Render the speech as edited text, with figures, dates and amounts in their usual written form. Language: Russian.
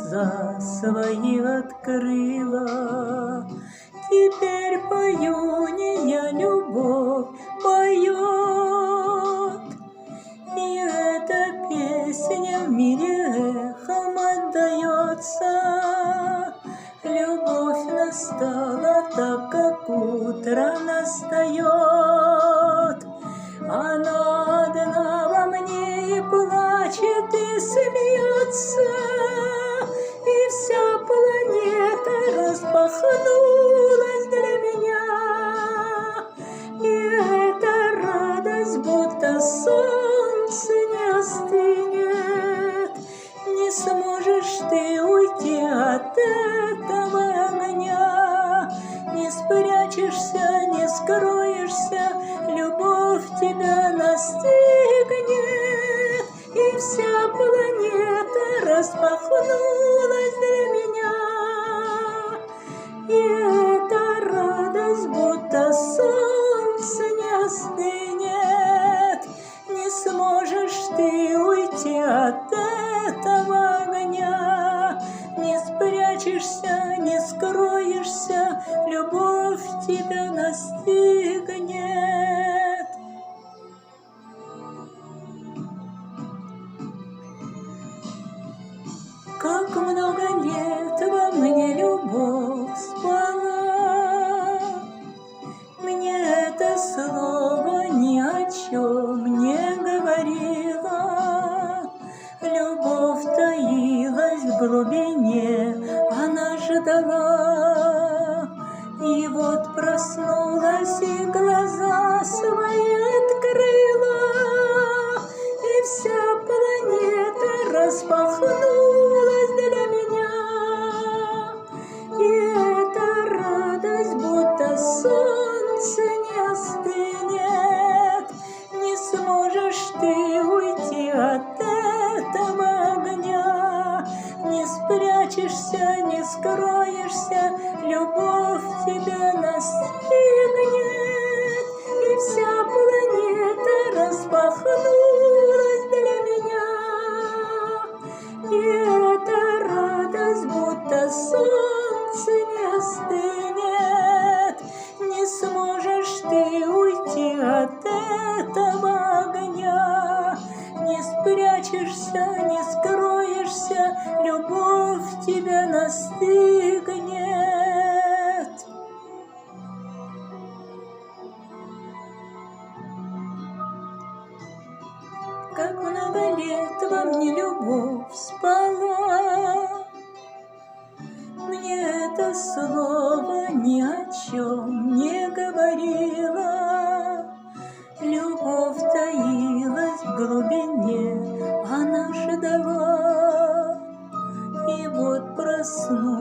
глаза свои открыла. Теперь поюния любовь поет, и эта песня в мире эхом отдается. Любовь настала так, как утро настает. Она одна во мне и плачет, и смеется, и вся планета распахнулась для меня. И эта радость, будто солнце, не остынет. Не сможешь ты уйти от этого огня, не спрячешься, не скроешься, любовь тебя настигнет, и вся планета распахнулась для меня. И эта радость, будто солнце, не остынет. Не сможешь ты уйти от этого огня, не спрячешься, не скроешься, любовь тебя настигнет. Как много лет во мне любовь спала, мне это слово ни о чем не говорило. Любовь таилась в глубине, она ждала. И вот проснулась и глаза свои открыла, и вся планета распахнулась для меня. И эта радость, будто солнце, не остынет. Не сможешь ты уйти от этого огня, не спрячешься, не скроешься, любовь тебя настигнет. И вся планета распахнулась для меня. И эта радость, будто солнце, не остынет. Не сможешь ты уйти от этого огня, не спрячешься, не скроешься, любовь тебя настигнет. Как много лет во мне любовь спала, мне это слово ни о чем не говорило. Любовь таилась в глубине, она ждала. И вот проснулась